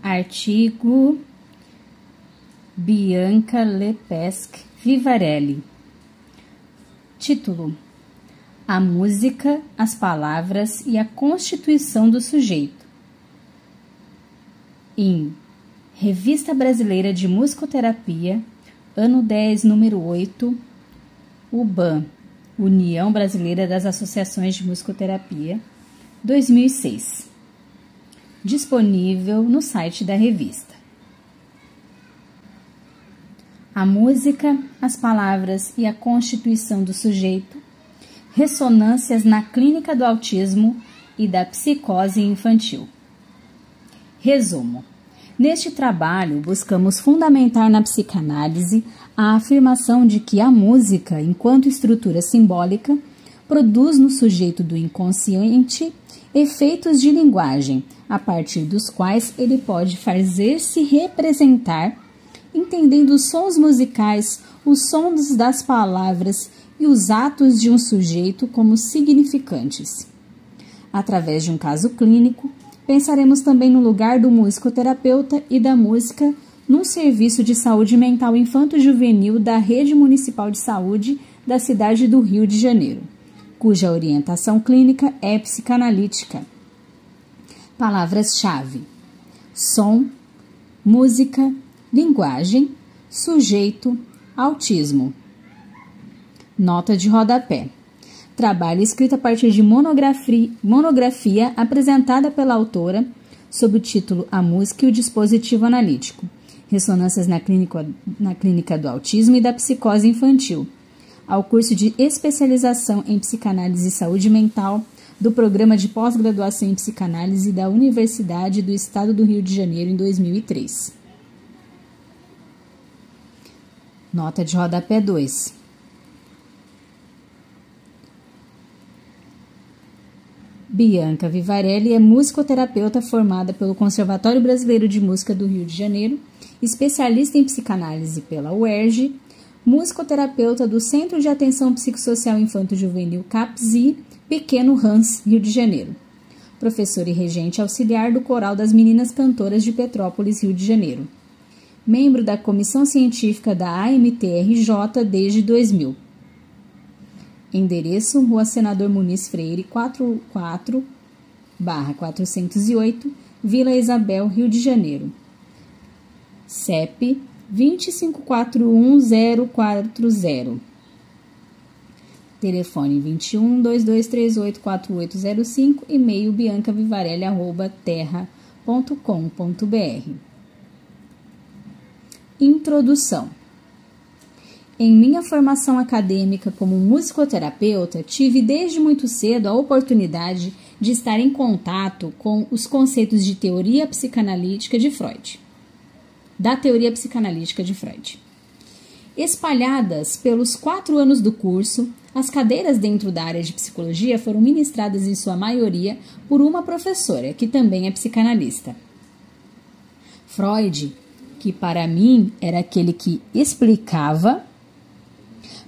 Artigo Bianca Lepesque Vivarelli. Título: A música, as palavras e a constituição do sujeito. Em Revista Brasileira de Musicoterapia, ano 10, número 8, UBAM, União Brasileira das Associações de Musicoterapia, 2006. Disponível no site da revista. A música, as palavras e a constituição do sujeito, ressonâncias na clínica do autismo e da psicose infantil. Resumo. Neste trabalho, buscamos fundamentar na psicanálise a afirmação de que a música, enquanto estrutura simbólica, produz no sujeito do inconsciente efeitos de linguagem, a partir dos quais ele pode fazer-se representar, entendendo os sons musicais, os sons das palavras e os atos de um sujeito como significantes. Através de um caso clínico, pensaremos também no lugar do musicoterapeuta e da música num serviço de saúde mental infanto-juvenil da Rede Municipal de Saúde da cidade do Rio de Janeiro, cuja orientação clínica é psicanalítica. Palavras-chave: som, música, linguagem, sujeito, autismo. Nota de rodapé. Trabalho escrito a partir de monografia apresentada pela autora sob o título A Música e o Dispositivo Analítico, Ressonâncias na Clínica do Autismo e da Psicose Infantil, ao curso de especialização em Psicanálise e Saúde Mental do Programa de Pós-Graduação em Psicanálise da Universidade do Estado do Rio de Janeiro em 2003. Nota de rodapé 2. Bianca Vivarelli é musicoterapeuta formada pelo Conservatório Brasileiro de Música do Rio de Janeiro, especialista em psicanálise pela UERJ, musicoterapeuta do Centro de Atenção Psicossocial Infanto-Juvenil CAPSI, Pequeno Hans, Rio de Janeiro. Professora e regente auxiliar do Coral das Meninas Cantoras de Petrópolis, Rio de Janeiro. Membro da Comissão Científica da AMTRJ desde 2000. Endereço: Rua Senador Muniz Freire, 44/408, Vila Isabel, Rio de Janeiro. CEP 2541040. Telefone 21-2238-4805, e-mail biancavivarelli@terra.com.br. Introdução. Em minha formação acadêmica como musicoterapeuta, tive desde muito cedo a oportunidade de estar em contato com os conceitos de teoria psicanalítica de Freud. Espalhadas pelos 4 anos do curso, as cadeiras dentro da área de psicologia foram ministradas em sua maioria por uma professora, que também é psicanalista. Freud, que para mim era aquele que explicava,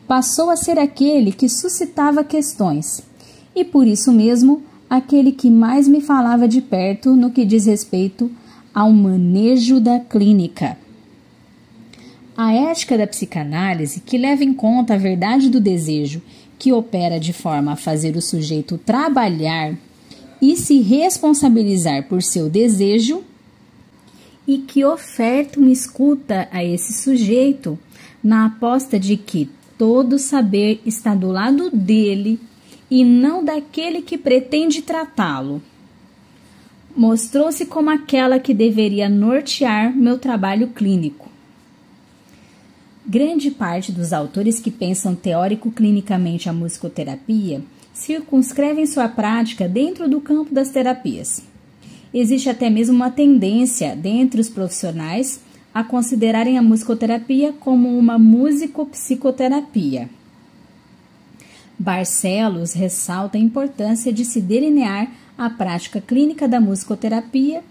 passou a ser aquele que suscitava questões, e por isso mesmo, aquele que mais me falava de perto no que diz respeito ao manejo da clínica. A ética da psicanálise, que leva em conta a verdade do desejo, que opera de forma a fazer o sujeito trabalhar e se responsabilizar por seu desejo, e que oferta uma escuta a esse sujeito na aposta de que todo saber está do lado dele e não daquele que pretende tratá-lo. Mostrou-se como aquela que deveria nortear meu trabalho clínico. Grande parte dos autores que pensam teórico-clinicamente a musicoterapia circunscrevem sua prática dentro do campo das terapias. Existe até mesmo uma tendência dentre os profissionais a considerarem a musicoterapia como uma musicopsicoterapia. Barcelos ressalta a importância de se delinear a prática clínica da musicoterapia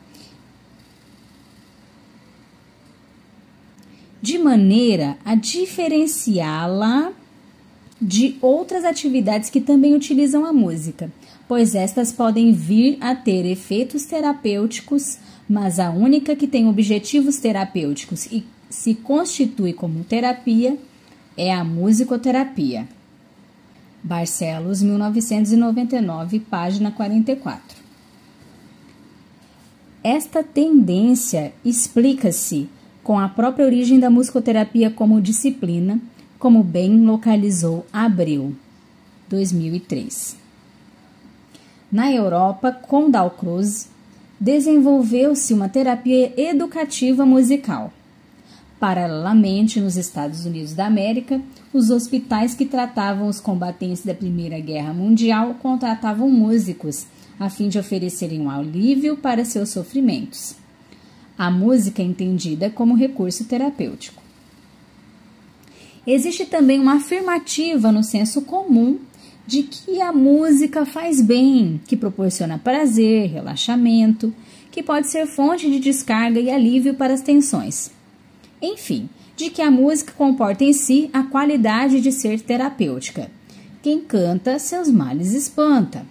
de maneira a diferenciá-la de outras atividades que também utilizam a música, pois estas podem vir a ter efeitos terapêuticos, mas a única que tem objetivos terapêuticos e se constitui como terapia é a musicoterapia. Barcelos, 1999, página 44. Esta tendência explica-se com a própria origem da musicoterapia como disciplina, como bem localizou Abreu, 2003. Na Europa, com Dalcroze, desenvolveu-se uma terapia educativa musical. Paralelamente, nos Estados Unidos da América, os hospitais que tratavam os combatentes da Primeira Guerra Mundial contratavam músicos, a fim de oferecerem um alívio para seus sofrimentos. A música é entendida como recurso terapêutico. Existe também uma afirmativa no senso comum de que a música faz bem, que proporciona prazer, relaxamento, que pode ser fonte de descarga e alívio para as tensões. Enfim, de que a música comporta em si a qualidade de ser terapêutica. Quem canta, seus males espanta.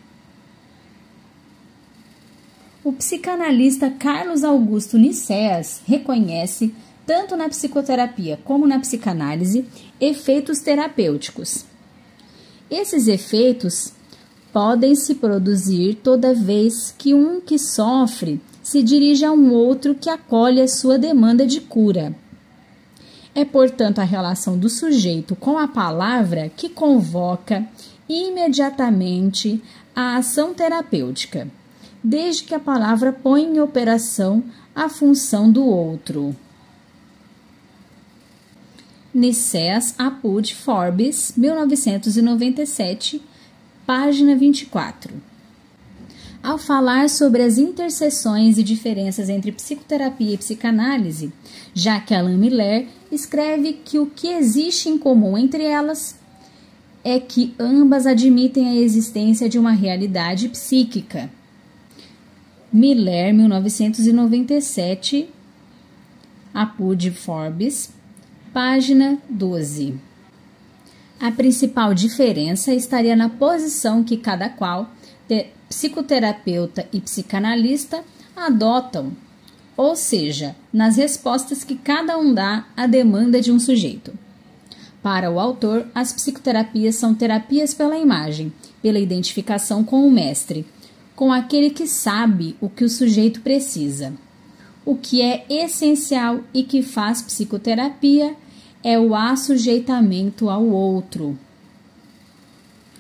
O psicanalista Carlos Augusto Nicéas reconhece, tanto na psicoterapia como na psicanálise, efeitos terapêuticos. Esses efeitos podem se produzir toda vez que um que sofre se dirige a um outro que acolhe a sua demanda de cura. É, portanto, a relação do sujeito com a palavra que convoca imediatamente a ação terapêutica, desde que a palavra põe em operação a função do outro. Nicéas Apud Forbes, 1997, página 24. Ao falar sobre as interseções e diferenças entre psicoterapia e psicanálise, Jacques Alain Miller escreve que o que existe em comum entre elas é que ambas admitem a existência de uma realidade psíquica. Miller, 1997, Apud Forbes, página 12. A principal diferença estaria na posição que cada qual, psicoterapeuta e psicanalista, adotam, ou seja, nas respostas que cada um dá à demanda de um sujeito. Para o autor, as psicoterapias são terapias pela imagem, pela identificação com o mestre, com aquele que sabe o que o sujeito precisa. O que é essencial e que faz psicoterapia é o assujeitamento ao outro.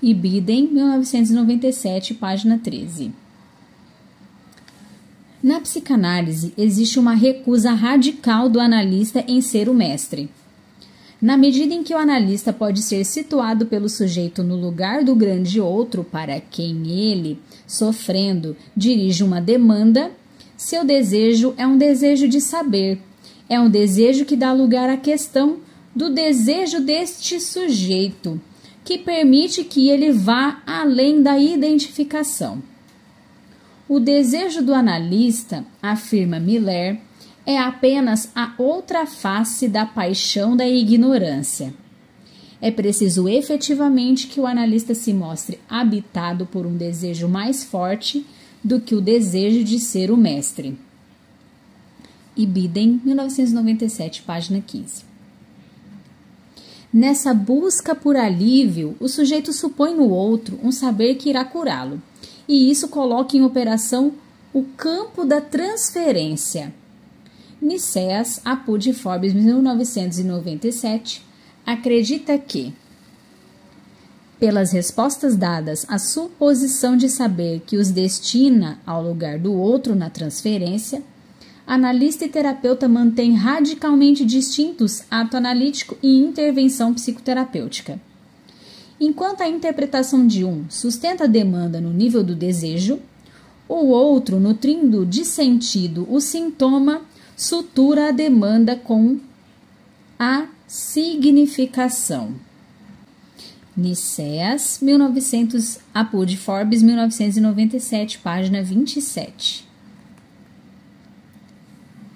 Ibidem, 1997, página 13. Na psicanálise, existe uma recusa radical do analista em ser o mestre. Na medida em que o analista pode ser situado pelo sujeito no lugar do grande outro para quem ele, sofrendo, dirige uma demanda, seu desejo é um desejo de saber, é um desejo que dá lugar à questão do desejo deste sujeito, que permite que ele vá além da identificação. O desejo do analista, afirma Miller, é apenas a outra face da paixão da ignorância. É preciso efetivamente que o analista se mostre habitado por um desejo mais forte do que o desejo de ser o mestre. Ibidem, 1997, página 15. Nessa busca por alívio, o sujeito supõe no outro um saber que irá curá-lo, e isso coloca em operação o campo da transferência. Nicéas Apud Forbes, 1997, acredita que, pelas respostas dadas à suposição de saber que os destina ao lugar do outro na transferência, analista e terapeuta mantêm radicalmente distintos ato analítico e intervenção psicoterapêutica. Enquanto a interpretação de um sustenta a demanda no nível do desejo, o outro, nutrindo de sentido o sintoma, sutura a demanda com a significação. Nicéas, 1900, Apud Forbes, 1997, página 27.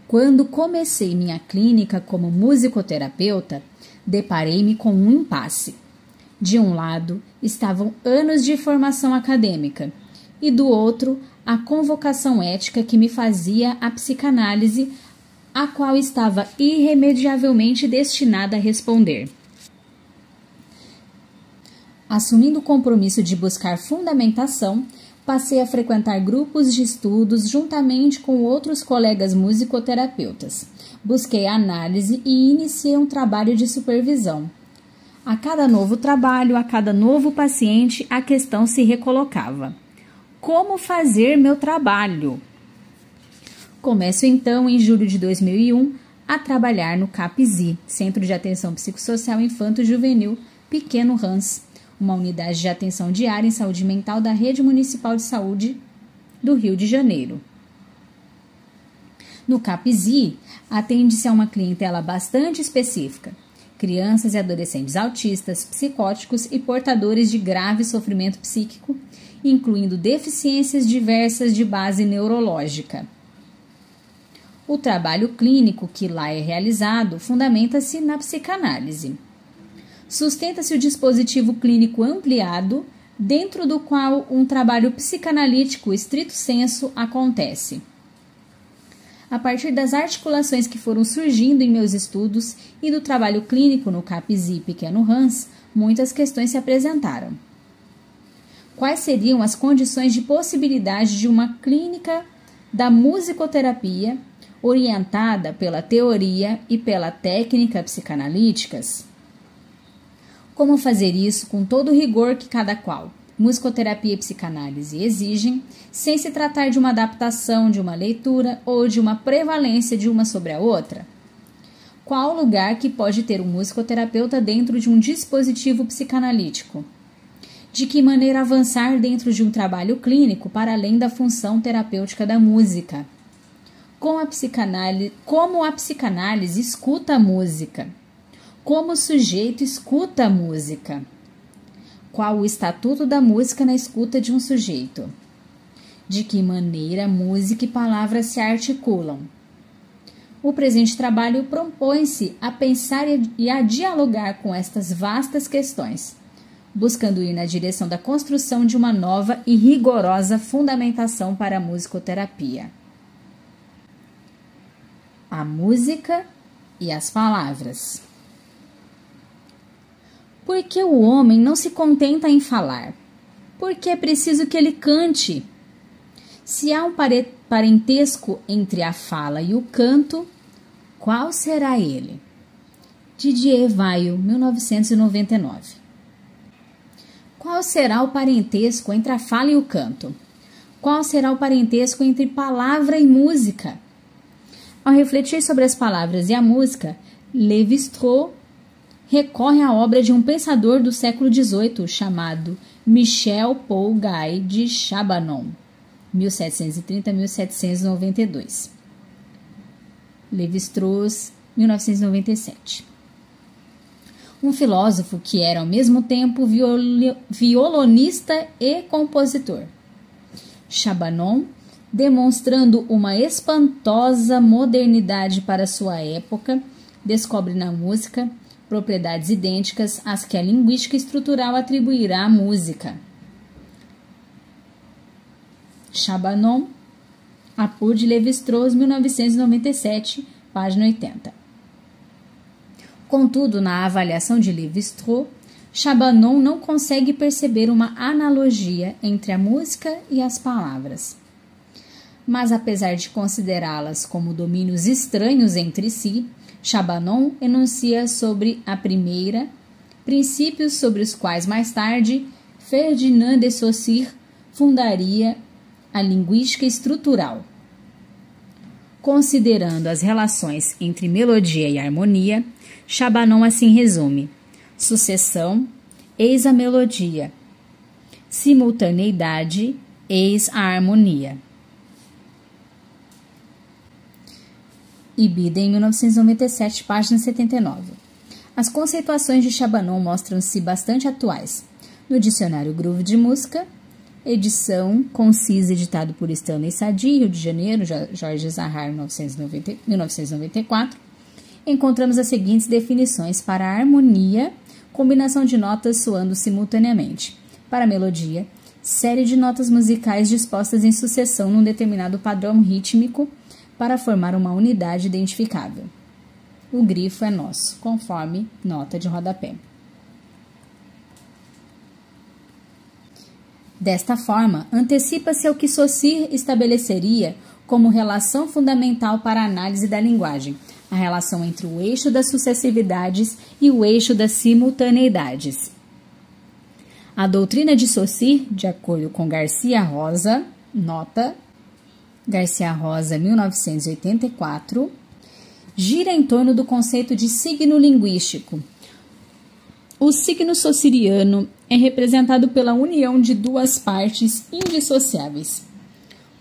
Quando comecei minha clínica como musicoterapeuta, deparei-me com um impasse. De um lado estavam anos de formação acadêmica e do outro a convocação ética que me fazia a psicanálise, a qual estava irremediavelmente destinada a responder. Assumindo o compromisso de buscar fundamentação, passei a frequentar grupos de estudos juntamente com outros colegas musicoterapeutas. Busquei análise e iniciei um trabalho de supervisão. A cada novo trabalho, a cada novo paciente, a questão se recolocava. Como fazer meu trabalho? Começo então, em julho de 2001, a trabalhar no CAPSI, Centro de Atenção Psicossocial Infanto-Juvenil Pequeno Rans, uma unidade de atenção diária em saúde mental da Rede Municipal de Saúde do Rio de Janeiro. No CAPSI, atende-se a uma clientela bastante específica, crianças e adolescentes autistas, psicóticos e portadores de grave sofrimento psíquico, incluindo deficiências diversas de base neurológica. O trabalho clínico que lá é realizado fundamenta-se na psicanálise. Sustenta-se o dispositivo clínico ampliado, dentro do qual um trabalho psicanalítico estrito sensu acontece. A partir das articulações que foram surgindo em meus estudos e do trabalho clínico no CAPSI Pequeno Rans, muitas questões se apresentaram. Quais seriam as condições de possibilidade de uma clínica da musicoterapia orientada pela teoria e pela técnica psicanalíticas? Como fazer isso com todo o rigor que cada qual, musicoterapia e psicanálise, exigem, sem se tratar de uma adaptação de uma leitura ou de uma prevalência de uma sobre a outra? Qual o lugar que pode ter um musicoterapeuta dentro de um dispositivo psicanalítico? De que maneira avançar dentro de um trabalho clínico para além da função terapêutica da música? Como a psicanálise escuta a música? Como o sujeito escuta a música? Qual o estatuto da música na escuta de um sujeito? De que maneira música e palavra se articulam? O presente trabalho propõe-se a pensar e a dialogar com estas vastas questões, buscando ir na direção da construção de uma nova e rigorosa fundamentação para a musicoterapia. A música e as palavras. Por que o homem não se contenta em falar? Porque é preciso que ele cante. Se há um parentesco entre a fala e o canto, qual será ele? Didier Vaio, 1999. Qual será o parentesco entre a fala e o canto? Qual será o parentesco entre palavra e música? Ao refletir sobre as palavras e a música, Lévi-Strauss recorre à obra de um pensador do século XVIII chamado Michel Paul Guy de Chabanon, 1730-1792. Lévi-Strauss, 1997. Um filósofo que era ao mesmo tempo violonista e compositor. Chabanon, demonstrando uma espantosa modernidade para sua época, descobre na música propriedades idênticas às que a linguística estrutural atribuirá à música. Chabanon, Apur de Lévi-Strauss, 1997, página 80. Contudo, na avaliação de Lévi-Strauss, Chabanon não consegue perceber uma analogia entre a música e as palavras. Mas, apesar de considerá-las como domínios estranhos entre si, Chabanon enuncia sobre a primeira princípios sobre os quais mais tarde Ferdinand de Saussure fundaria a linguística estrutural. Considerando as relações entre melodia e harmonia, Chabanon assim resume: sucessão, eis a melodia; simultaneidade, eis a harmonia. Ibidem, 1997, página 79. As conceituações de Chabanon mostram-se bastante atuais. No dicionário Groove de Música, edição concisa, editado por Stanley Sadie, Rio de Janeiro, Jorge Zahar, 1994, encontramos as seguintes definições para a harmonia combinação de notas soando simultaneamente. Para a melodia, série de notas musicais dispostas em sucessão num determinado padrão rítmico para formar uma unidade identificável. O grifo é nosso, conforme nota de rodapé. Desta forma, antecipa-se ao que Saussure estabeleceria como relação fundamental para a análise da linguagem, a relação entre o eixo das sucessividades e o eixo das simultaneidades. A doutrina de Saussure, de acordo com Garcia Rosa, nota Garcia Rosa, 1984, gira em torno do conceito de signo linguístico. O signo saussuriano é representado pela união de duas partes indissociáveis,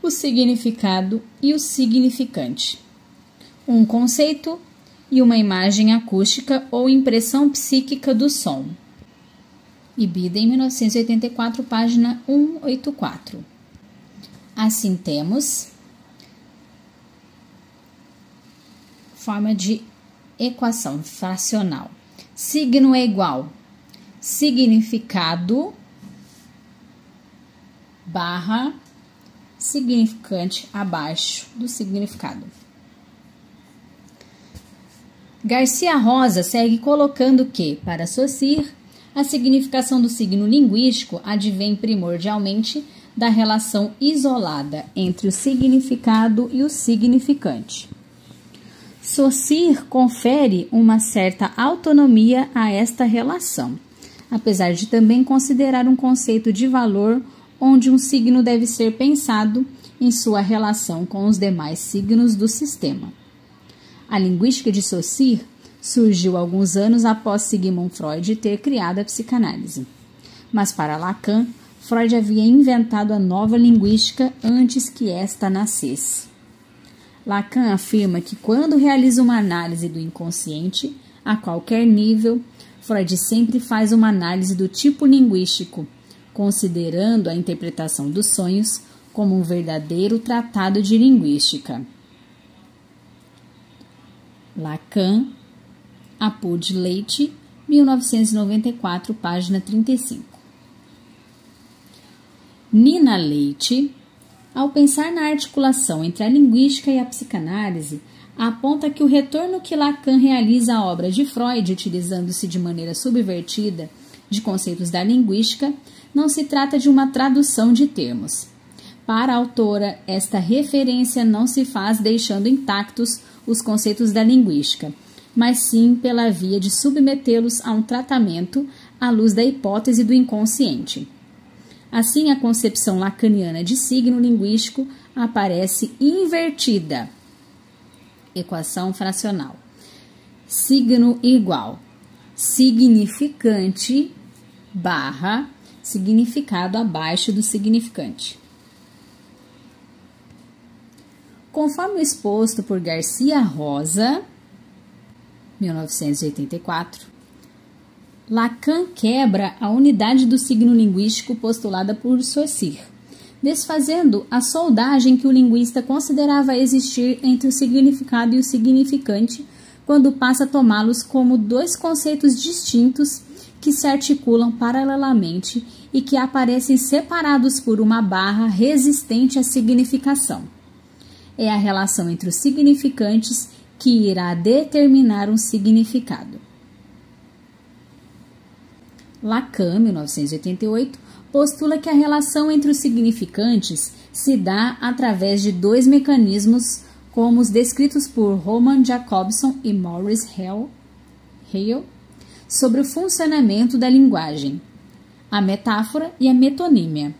o significado e o significante, um conceito e uma imagem acústica ou impressão psíquica do som. Ibida, em 1984, página 184. Assim temos forma de equação fracional. Signo é igual significado barra significante abaixo do significado. Garcia Rosa segue colocando que, para Saussure, a significação do signo linguístico advém primordialmente da relação isolada entre o significado e o significante. Saussure confere uma certa autonomia a esta relação, apesar de também considerar um conceito de valor onde um signo deve ser pensado em sua relação com os demais signos do sistema. A linguística de Saussure surgiu alguns anos após Sigmund Freud ter criado a psicanálise. Mas para Lacan, Freud havia inventado a nova linguística antes que esta nascesse. Lacan afirma que quando realiza uma análise do inconsciente, a qualquer nível, Freud sempre faz uma análise do tipo linguístico, considerando a interpretação dos sonhos como um verdadeiro tratado de linguística. Lacan, Apud Leite, 1994, página 35. Nina Leite, ao pensar na articulação entre a linguística e a psicanálise, aponta que o retorno que Lacan realiza à obra de Freud, utilizando-se de maneira subvertida de conceitos da linguística, não se trata de uma tradução de termos. Para a autora, esta referência não se faz deixando intactos os conceitos da linguística, mas sim pela via de submetê-los a um tratamento à luz da hipótese do inconsciente. Assim, a concepção lacaniana de signo linguístico aparece invertida. Equação fracional. Signo igual significante barra significado abaixo do significante. Conforme exposto por Garcia Rosa, 1984, Lacan quebra a unidade do signo linguístico postulada por Saussure, desfazendo a soldagem que o linguista considerava existir entre o significado e o significante, quando passa a tomá-los como dois conceitos distintos que se articulam paralelamente e que aparecem separados por uma barra resistente à significação. É a relação entre os significantes que irá determinar um significado. Lacan, 1988, postula que a relação entre os significantes se dá através de dois mecanismos como os descritos por Roman Jakobson e Maurice Hale sobre o funcionamento da linguagem, a metáfora e a metonímia,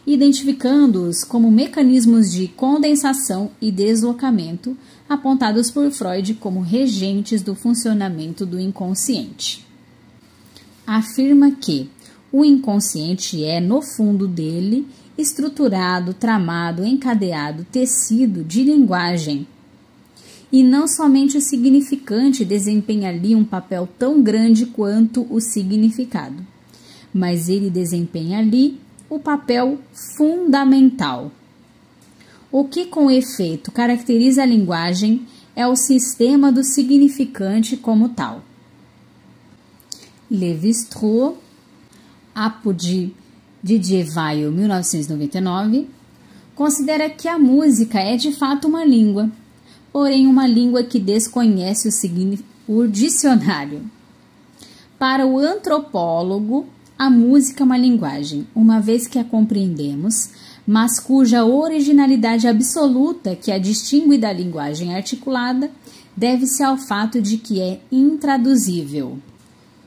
identificando-os como mecanismos de condensação e deslocamento apontados por Freud como regentes do funcionamento do inconsciente. Afirma que o inconsciente é, no fundo dele, estruturado, tramado, encadeado, tecido de linguagem. E não somente o significante desempenha ali um papel tão grande quanto o significado, mas ele desempenha ali o papel fundamental. O que, com efeito, caracteriza a linguagem é o sistema do significante como tal. Lévi-Strauss, Apodi, Didier Weil, 1999, considera que a música é de fato uma língua, porém uma língua que desconhece o dicionário. Para o antropólogo, a música é uma linguagem, uma vez que a compreendemos, mas cuja originalidade absoluta que a distingue da linguagem articulada deve-se ao fato de que é intraduzível.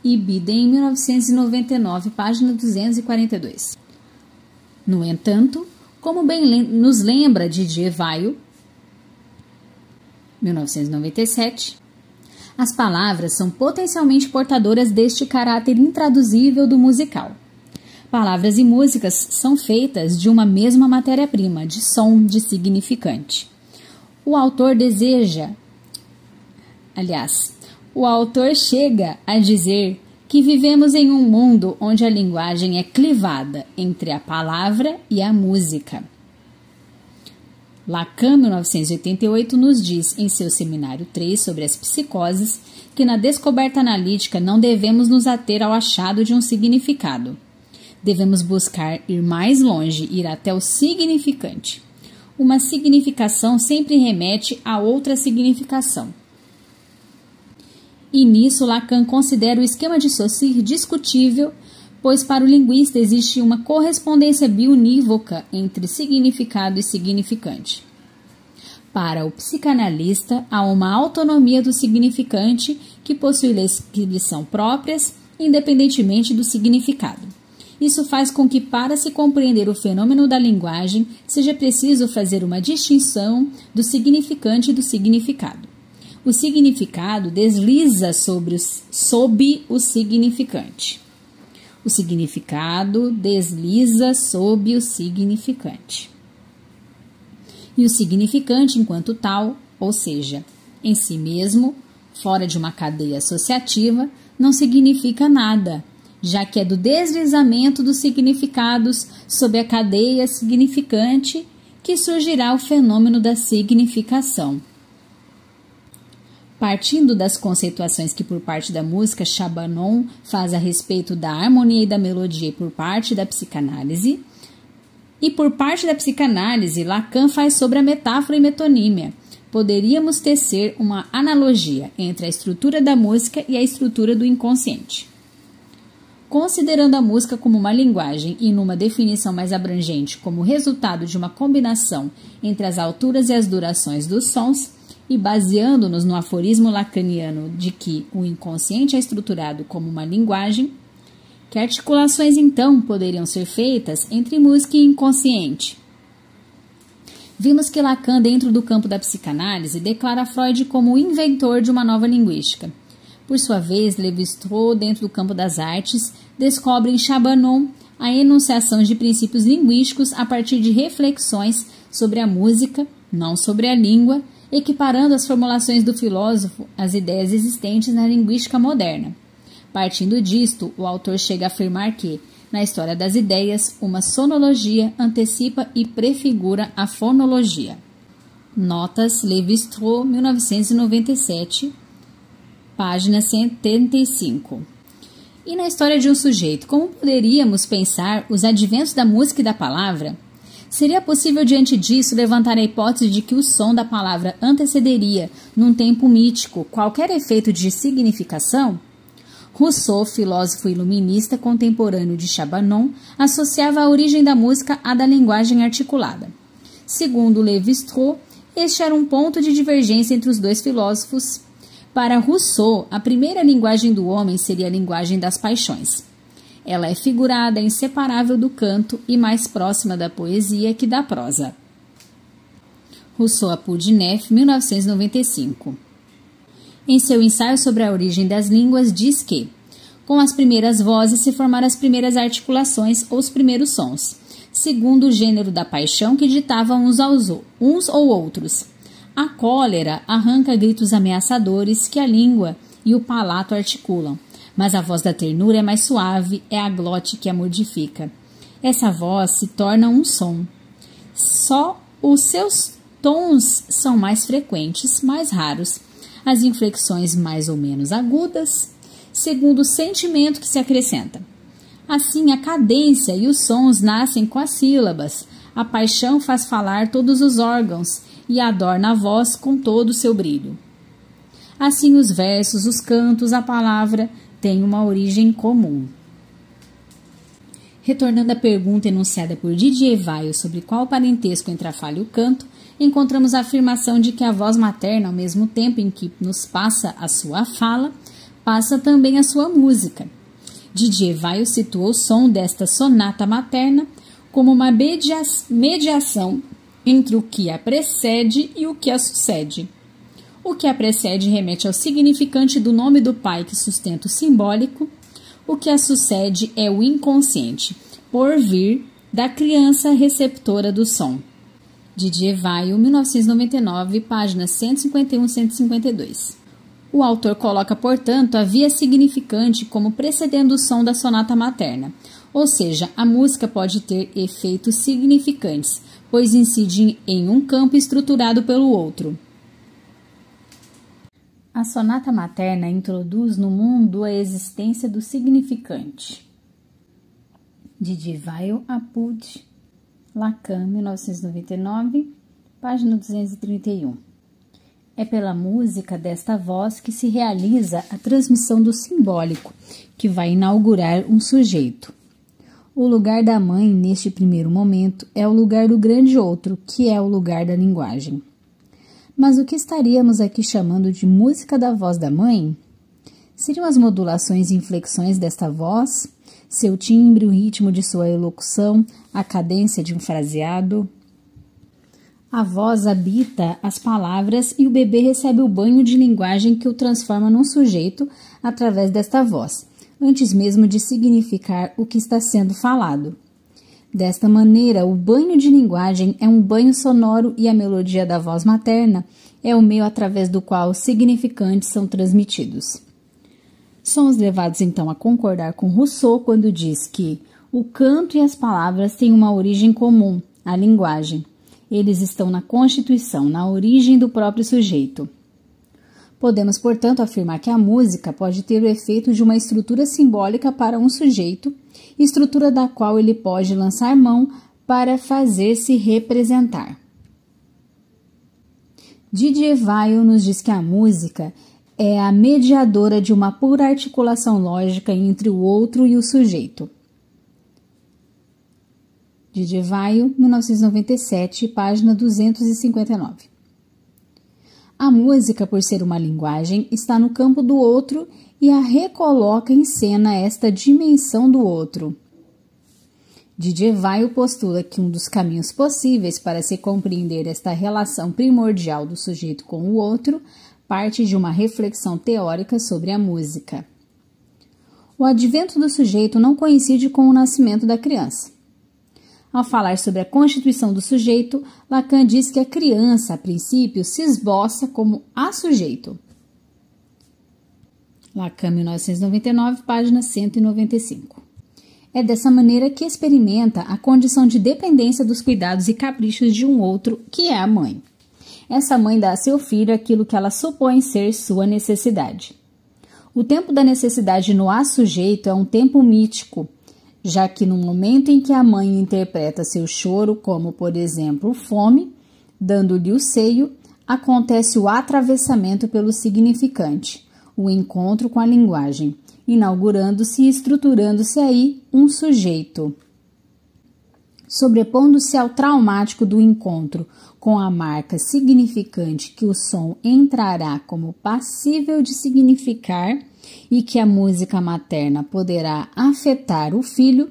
Ibidem, 1999, página 242. No entanto, como bem nos lembra Didier Weil, 1997, as palavras são potencialmente portadoras deste caráter intraduzível do musical. Palavras e músicas são feitas de uma mesma matéria-prima, de som, de significante. O autor chega a dizer que vivemos em um mundo onde a linguagem é clivada entre a palavra e a música. Lacan, 1988, nos diz em seu seminário 3 sobre as psicoses que na descoberta analítica não devemos nos ater ao achado de um significado. Devemos buscar ir mais longe, ir até o significante. Uma significação sempre remete a outra significação. E nisso Lacan considera o esquema de Saussure discutível, pois para o linguista existe uma correspondência biunívoca entre significado e significante. Para o psicanalista, há uma autonomia do significante que possui descrição próprias, independentemente do significado. Isso faz com que, para se compreender o fenômeno da linguagem, seja preciso fazer uma distinção do significante e do significado. O significado desliza sob o significante. O significado desliza sob o significante. E o significante, enquanto tal, ou seja, em si mesmo, fora de uma cadeia associativa, não significa nada, já que é do deslizamento dos significados sob a cadeia significante que surgirá o fenômeno da significação. Partindo das conceituações que por parte da música Chabanon faz a respeito da harmonia e da melodia por parte da psicanálise, e por parte da psicanálise Lacan faz sobre a metáfora e metonímia, poderíamos tecer uma analogia entre a estrutura da música e a estrutura do inconsciente. Considerando a música como uma linguagem e numa definição mais abrangente como resultado de uma combinação entre as alturas e as durações dos sons, e baseando-nos no aforismo lacaniano de que o inconsciente é estruturado como uma linguagem, que articulações então poderiam ser feitas entre música e inconsciente? Vimos que Lacan, dentro do campo da psicanálise, declara Freud como o inventor de uma nova linguística. Por sua vez, Lévi-Strauss, dentro do campo das artes, descobre em Chabanon a enunciação de princípios linguísticos a partir de reflexões sobre a música, não sobre a língua, equiparando as formulações do filósofo às ideias existentes na linguística moderna. Partindo disto, o autor chega a afirmar que, na história das ideias, uma sonologia antecipa e prefigura a fonologia. Notas Lévi-Strauss, 1997, página 75. E na história de um sujeito, como poderíamos pensar os adventos da música e da palavra? Seria possível, diante disso, levantar a hipótese de que o som da palavra antecederia, num tempo mítico, qualquer efeito de significação? Rousseau, filósofo iluminista contemporâneo de Chabanon, associava a origem da música à da linguagem articulada. Segundo Lévi-Strauss, este era um ponto de divergência entre os dois filósofos. Para Rousseau, a primeira linguagem do homem seria a linguagem das paixões. Ela é figurada, inseparável do canto e mais próxima da poesia que da prosa. Rousseau Apollinaire, 1995. Em seu ensaio sobre a origem das línguas, diz que, com as primeiras vozes se formaram as primeiras articulações ou os primeiros sons, segundo o gênero da paixão que ditavam uns ou outros. A cólera arranca gritos ameaçadores que a língua e o palato articulam. Mas a voz da ternura é mais suave, é a glote que a modifica. Essa voz se torna um som. Só os seus tons são mais frequentes, mais raros. As inflexões mais ou menos agudas segundo o sentimento que se acrescenta. Assim, a cadência e os sons nascem com as sílabas, a paixão faz falar todos os órgãos e adorna a voz com todo o seu brilho. Assim, os versos, os cantos, a palavra têm uma origem comum. Retornando à pergunta enunciada por Didier Weil sobre qual o parentesco entre a fala e o canto, encontramos a afirmação de que a voz materna, ao mesmo tempo em que nos passa a sua fala, passa também a sua música. Didier Weil situou o som desta sonata materna como uma mediação entre o que a precede e o que a sucede. O que a precede remete ao significante do nome do pai que sustenta o simbólico. O que a sucede é o inconsciente, por vir da criança receptora do som. Didier Weil, 1999, páginas 151 e 152. O autor coloca, portanto, a via significante como precedendo o som da sonata materna, ou seja, a música pode ter efeitos significantes, pois incide em um campo estruturado pelo outro. A sonata materna introduz no mundo a existência do significante. Didier Weil, Apud, Lacan, 1999, página 231. É pela música desta voz que se realiza a transmissão do simbólico, que vai inaugurar um sujeito. O lugar da mãe, neste primeiro momento, é o lugar do grande outro, que é o lugar da linguagem. Mas o que estaríamos aqui chamando de música da voz da mãe? Seriam as modulações e inflexões desta voz, seu timbre, o ritmo de sua elocução, a cadência de um fraseado? A voz habita as palavras e o bebê recebe o banho de linguagem que o transforma num sujeito através desta voz, antes mesmo de significar o que está sendo falado. Desta maneira, o banho de linguagem é um banho sonoro e a melodia da voz materna é o meio através do qual os significantes são transmitidos. Somos levados então a concordar com Rousseau quando diz que o canto e as palavras têm uma origem comum, a linguagem. Eles estão na constituição, na origem do próprio sujeito. Podemos, portanto, afirmar que a música pode ter o efeito de uma estrutura simbólica para um sujeito, estrutura da qual ele pode lançar mão para fazer-se representar. Didier Weil nos diz que a música é a mediadora de uma pura articulação lógica entre o outro e o sujeito. Didier Weil, 1997, página 259. A música, por ser uma linguagem, está no campo do outro e a recoloca em cena esta dimensão do outro. Didier Weil postula que um dos caminhos possíveis para se compreender esta relação primordial do sujeito com o outro parte de uma reflexão teórica sobre a música. O advento do sujeito não coincide com o nascimento da criança. Ao falar sobre a constituição do sujeito, Lacan diz que a criança, a princípio, se esboça como assujeito. Lacan, 1999, página 195. É dessa maneira que experimenta a condição de dependência dos cuidados e caprichos de um outro, que é a mãe. Essa mãe dá a seu filho aquilo que ela supõe ser sua necessidade. O tempo da necessidade no assujeito é um tempo mítico, já que no momento em que a mãe interpreta seu choro como, por exemplo, fome, dando-lhe o seio, acontece o atravessamento pelo significante, o encontro com a linguagem, inaugurando-se e estruturando-se aí um sujeito. Sobrepondo-se ao traumático do encontro com a marca significante que o som entrará como passível de significar e que a música materna poderá afetar o filho,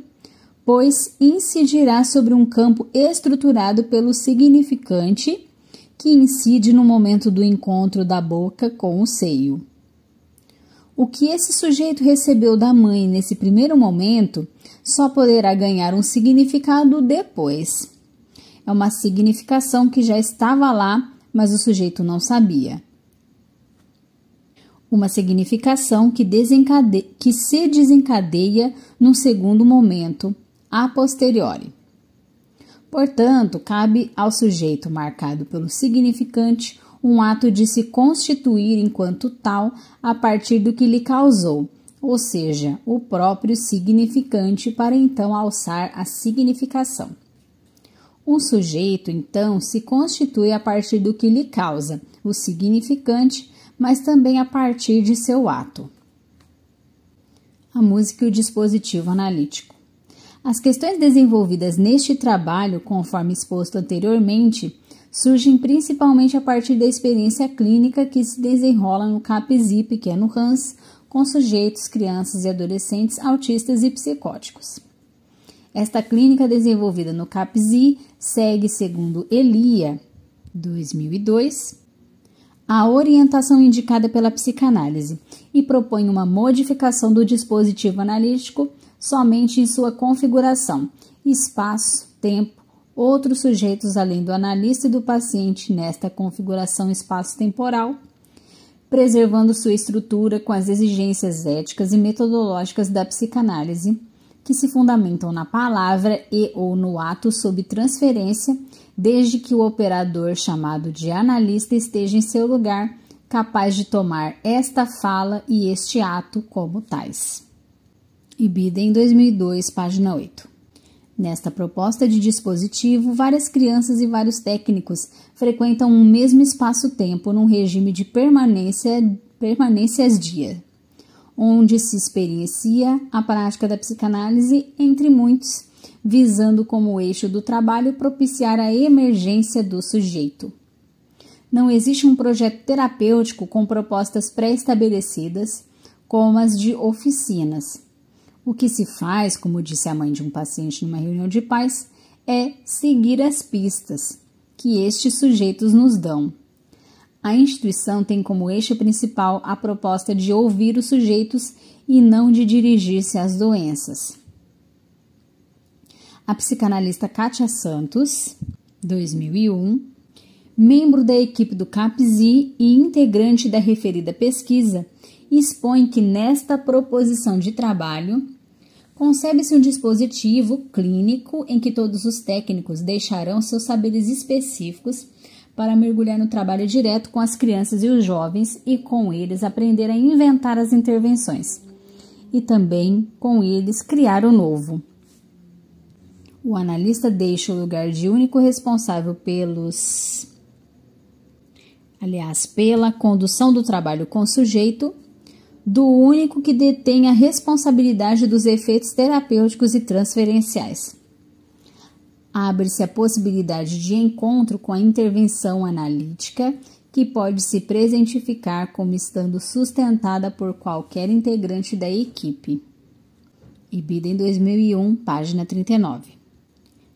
pois incidirá sobre um campo estruturado pelo significante que incide no momento do encontro da boca com o seio. O que esse sujeito recebeu da mãe nesse primeiro momento só poderá ganhar um significado depois. É uma significação que já estava lá, mas o sujeito não sabia. Uma significação que se desencadeia num segundo momento, a posteriori. Portanto, cabe ao sujeito marcado pelo significante um ato de se constituir enquanto tal a partir do que lhe causou, ou seja, o próprio significante, para então alçar a significação. Um sujeito, então, se constitui a partir do que lhe causa o significante, mas também a partir de seu ato. A música e o dispositivo analítico. As questões desenvolvidas neste trabalho, conforme exposto anteriormente, surgem principalmente a partir da experiência clínica que se desenrola no CAPS-I Pequeno Hans, com sujeitos, crianças e adolescentes autistas e psicóticos. Esta clínica desenvolvida no CAPS-I segue, segundo Elia, 2002, a orientação indicada pela psicanálise e propõe uma modificação do dispositivo analítico somente em sua configuração, espaço, tempo, outros sujeitos além do analista e do paciente nesta configuração espaço-temporal, preservando sua estrutura com as exigências éticas e metodológicas da psicanálise, que se fundamentam na palavra e ou no ato sob transferência, desde que o operador chamado de analista esteja em seu lugar, capaz de tomar esta fala e este ato como tais. Ibidem, 2002, página 8. Nesta proposta de dispositivo, várias crianças e vários técnicos frequentam um mesmo espaço-tempo num regime de permanências-dia, onde se experiencia a prática da psicanálise entre muitos, visando como eixo do trabalho propiciar a emergência do sujeito. Não existe um projeto terapêutico com propostas pré-estabelecidas, como as de oficinas. O que se faz, como disse a mãe de um paciente numa reunião de pais, é seguir as pistas que estes sujeitos nos dão. A instituição tem como eixo principal a proposta de ouvir os sujeitos e não de dirigir-se às doenças. A psicanalista Kátia Santos, 2001, membro da equipe do CAPS-I e integrante da referida pesquisa, expõe que nesta proposição de trabalho concebe-se um dispositivo clínico em que todos os técnicos deixarão seus saberes específicos para mergulhar no trabalho direto com as crianças e os jovens e com eles aprender a inventar as intervenções e também com eles criar o novo. O analista deixa o lugar de único responsável pela condução do trabalho com o sujeito, do único que detém a responsabilidade dos efeitos terapêuticos e transferenciais. Abre-se a possibilidade de encontro com a intervenção analítica, que pode se presentificar como estando sustentada por qualquer integrante da equipe. Ibidem, 2001, página 39.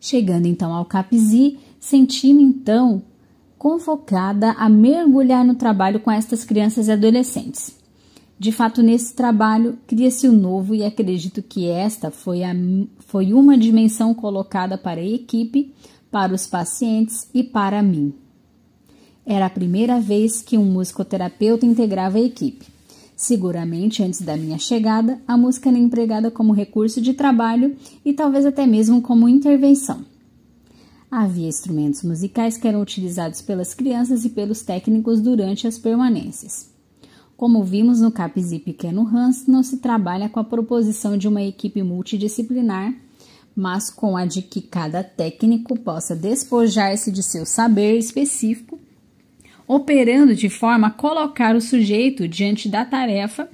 Chegando então ao CAPS-I, senti-me então convocada a mergulhar no trabalho com estas crianças e adolescentes. De fato, nesse trabalho, cria-se o novo e acredito que esta foi uma dimensão colocada para a equipe, para os pacientes e para mim. Era a primeira vez que um musicoterapeuta integrava a equipe. Seguramente, antes da minha chegada, a música era empregada como recurso de trabalho e talvez até mesmo como intervenção. Havia instrumentos musicais que eram utilizados pelas crianças e pelos técnicos durante as permanências. Como vimos no CAPS-I Pequeno Hans, não se trabalha com a proposição de uma equipe multidisciplinar, mas com a de que cada técnico possa despojar-se de seu saber específico, operando de forma a colocar o sujeito diante da tarefa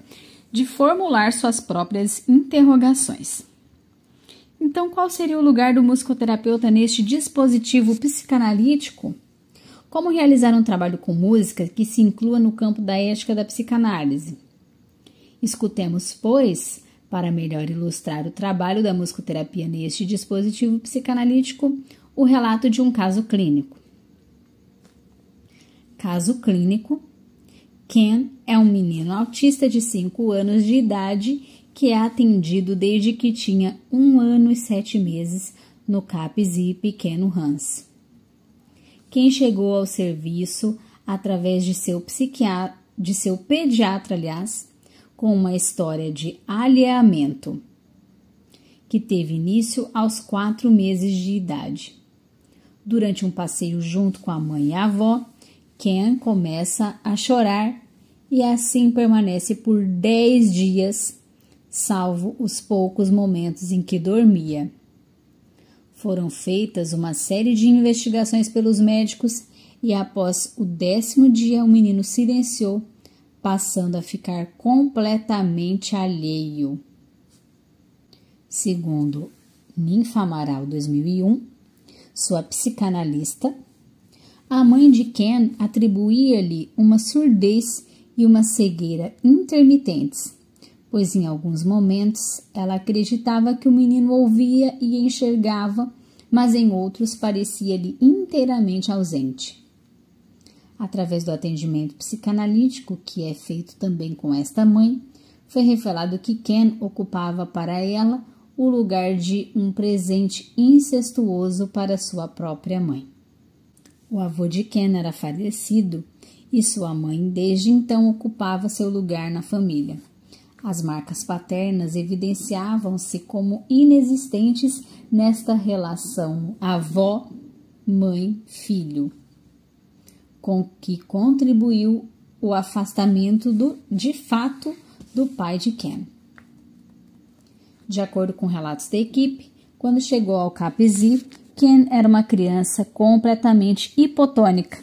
de formular suas próprias interrogações. Então, qual seria o lugar do musicoterapeuta neste dispositivo psicanalítico? Como realizar um trabalho com música que se inclua no campo da ética da psicanálise? Escutemos, pois, para melhor ilustrar o trabalho da musicoterapia neste dispositivo psicanalítico, o relato de um caso clínico. Caso clínico: Ken é um menino autista de 5 anos de idade que é atendido desde que tinha 1 ano e 7 meses no CAPS-I Pequeno Hans. Quem chegou ao serviço através de seu pediatra, com uma história de alheamento, que teve início aos 4 meses de idade. Durante um passeio junto com a mãe e a avó, Ken começa a chorar e assim permanece por 10 dias salvo os poucos momentos em que dormia. Foram feitas uma série de investigações pelos médicos e após o 10º dia o menino silenciou, passando a ficar completamente alheio. Segundo Ninfa Amaral 2001, sua psicanalista, a mãe de Ken atribuía-lhe uma surdez e uma cegueira intermitentes, pois em alguns momentos ela acreditava que o menino ouvia e enxergava, mas em outros parecia-lhe inteiramente ausente. Através do atendimento psicanalítico, que é feito também com esta mãe, foi revelado que Ken ocupava para ela o lugar de um presente incestuoso para sua própria mãe. O avô de Ken era falecido e sua mãe desde então ocupava seu lugar na família. As marcas paternas evidenciavam-se como inexistentes nesta relação avó-mãe-filho, com que contribuiu o afastamento de fato do pai de Ken. De acordo com relatos da equipe, quando chegou ao CAPS-I, Ken era uma criança completamente hipotônica.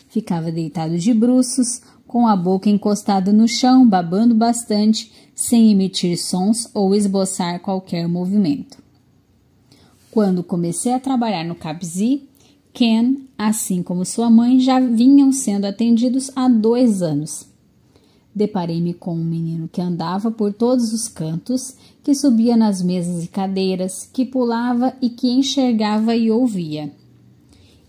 Ficava deitado de bruços, com a boca encostada no chão, babando bastante, sem emitir sons ou esboçar qualquer movimento. Quando comecei a trabalhar no CAPS-I, Ken, assim como sua mãe, já vinham sendo atendidos há 2 anos. Deparei-me com um menino que andava por todos os cantos, que subia nas mesas e cadeiras, que pulava e que enxergava e ouvia.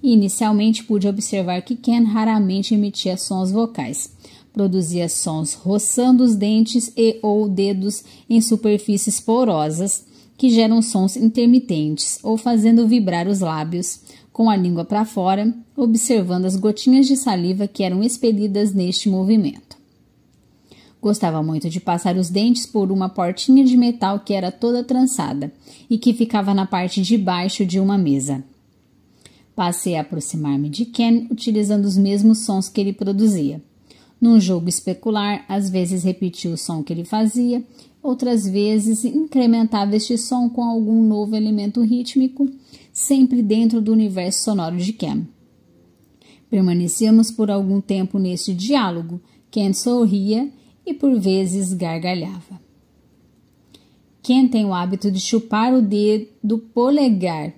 Inicialmente pude observar que Ken raramente emitia sons vocais. Produzia sons roçando os dentes e ou dedos em superfícies porosas, que geram sons intermitentes, ou fazendo vibrar os lábios, com a língua para fora, observando as gotinhas de saliva que eram expelidas neste movimento. Gostava muito de passar os dentes por uma portinha de metal que era toda trançada e que ficava na parte de baixo de uma mesa. Passei a aproximar-me de Ken utilizando os mesmos sons que ele produzia. Num jogo especular, às vezes repetia o som que ele fazia, outras vezes incrementava este som com algum novo elemento rítmico, sempre dentro do universo sonoro de Ken. Permanecíamos por algum tempo neste diálogo. Ken sorria e por vezes gargalhava. Ken tem o hábito de chupar o dedo polegar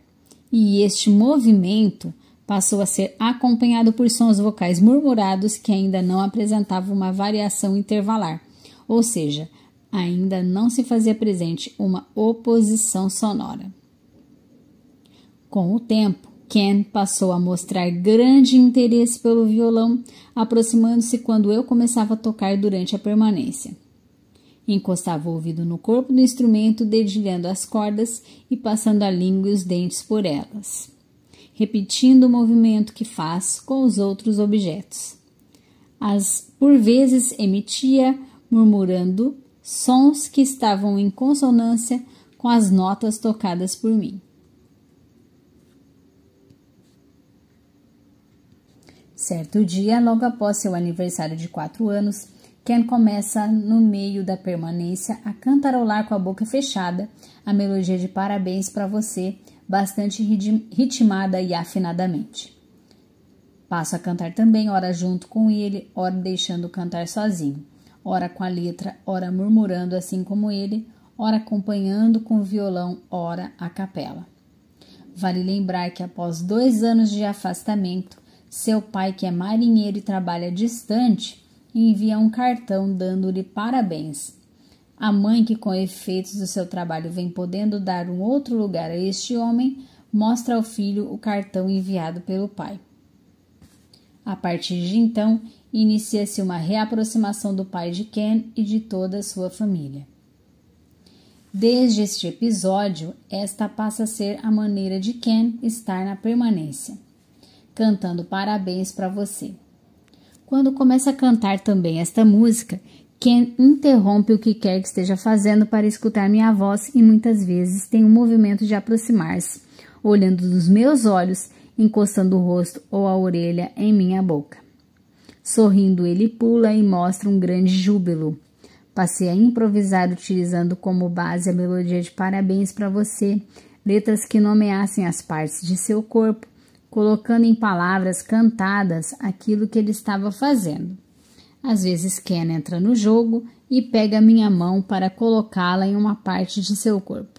e este movimento passou a ser acompanhado por sons vocais murmurados que ainda não apresentavam uma variação intervalar, ou seja, ainda não se fazia presente uma oposição sonora. Com o tempo, Ken passou a mostrar grande interesse pelo violão, aproximando-se quando eu começava a tocar durante a permanência. Encostava o ouvido no corpo do instrumento, dedilhando as cordas e passando a língua e os dentes por elas, repetindo o movimento que faz com os outros objetos. Por vezes emitia, murmurando, sons que estavam em consonância com as notas tocadas por mim. Certo dia, logo após seu aniversário de 4 anos, Ken começa, no meio da permanência, a cantarolar com a boca fechada a melodia de Parabéns para Você, bastante ritmada e afinadamente. Passo a cantar também, ora junto com ele, ora deixando cantar sozinho, ora com a letra, ora murmurando assim como ele, ora acompanhando com o violão, ora a capela. Vale lembrar que após 2 anos de afastamento, seu pai, que é marinheiro e trabalha distante, envia um cartão dando-lhe parabéns. A mãe, que com efeitos do seu trabalho vem podendo dar um outro lugar a este homem, mostra ao filho o cartão enviado pelo pai. A partir de então, inicia-se uma reaproximação do pai de Ken e de toda a sua família. Desde este episódio, esta passa a ser a maneira de Ken estar na permanência, cantando Parabéns para Você. Quando começa a cantar também esta música, Ken interrompe o que quer que esteja fazendo para escutar minha voz e muitas vezes tem um movimento de aproximar-se, olhando nos meus olhos, encostando o rosto ou a orelha em minha boca. Sorrindo, ele pula e mostra um grande júbilo. Passei a improvisar utilizando como base a melodia de Parabéns para Você, letras que nomeassem as partes de seu corpo, colocando em palavras cantadas aquilo que ele estava fazendo. Às vezes Ken entra no jogo e pega minha mão para colocá-la em uma parte de seu corpo.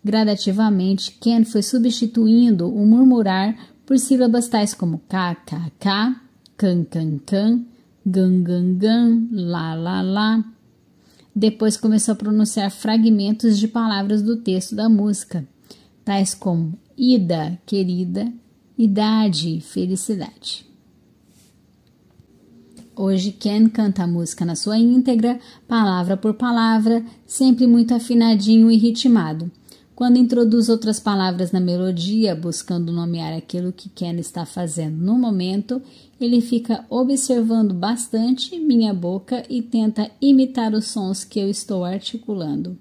Gradativamente, Ken foi substituindo o murmurar por sílabas tais como kkk, can can can, gan gan gan, lá. Depois começou a pronunciar fragmentos de palavras do texto da música, tais como ida, querida, idade, felicidade. Hoje, Ken canta a música na sua íntegra, palavra por palavra, sempre muito afinadinho e ritmado. Quando introduz outras palavras na melodia, buscando nomear aquilo que Ken está fazendo no momento, ele fica observando bastante minha boca e tenta imitar os sons que eu estou articulando.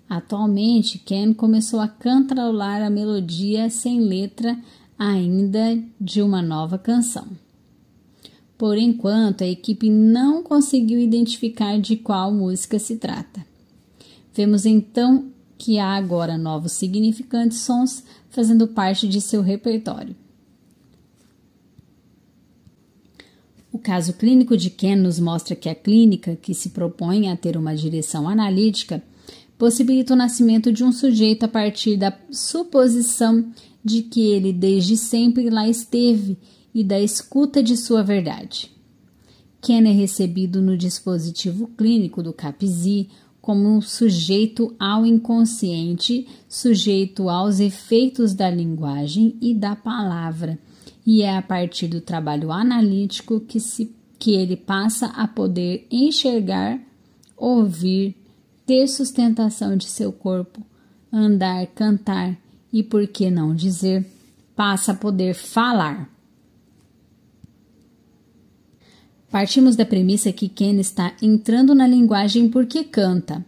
Atualmente, Ken começou a cantarolar a melodia sem letra ainda de uma nova canção. Por enquanto, a equipe não conseguiu identificar de qual música se trata. Vemos então que há agora novos significantes sons fazendo parte de seu repertório. O caso clínico de Ken nos mostra que a clínica, que se propõe a ter uma direção analítica, possibilita o nascimento de um sujeito a partir da suposição de que ele desde sempre lá esteve e da escuta de sua verdade. Ken é recebido no dispositivo clínico do CAPS-I como um sujeito ao inconsciente, sujeito aos efeitos da linguagem e da palavra, e é a partir do trabalho analítico que ele passa a poder enxergar, ouvir, ter sustentação de seu corpo, andar, cantar e, por que não dizer, passa a poder falar. Partimos da premissa que Ken está entrando na linguagem porque canta.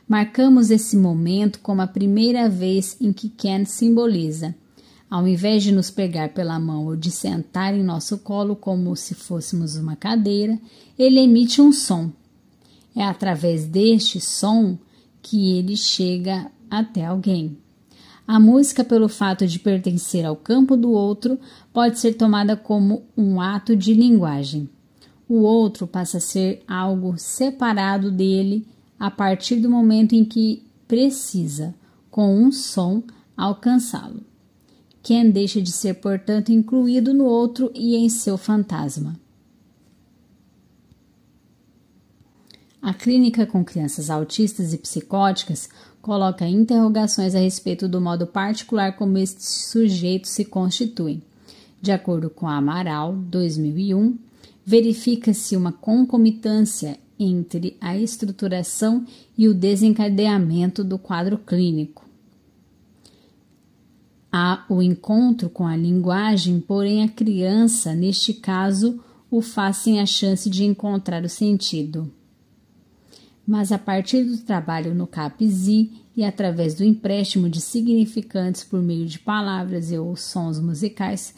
Marcamos esse momento como a primeira vez em que Ken simboliza. Ao invés de nos pegar pela mão ou de sentar em nosso colo como se fôssemos uma cadeira, ele emite um som. É através deste som que ele chega até alguém. A música, pelo fato de pertencer ao campo do outro, pode ser tomada como um ato de linguagem. O outro passa a ser algo separado dele a partir do momento em que precisa, com um som, alcançá-lo. Ken deixa de ser, portanto, incluído no outro e em seu fantasma. A clínica com crianças autistas e psicóticas coloca interrogações a respeito do modo particular como estes sujeitos se constituem. De acordo com a Amaral, 2001, verifica-se uma concomitância entre a estruturação e o desencadeamento do quadro clínico. Há o encontro com a linguagem, porém a criança, neste caso, o faz sem a chance de encontrar o sentido. Mas a partir do trabalho no CAPS-I e através do empréstimo de significantes por meio de palavras e ou sons musicais,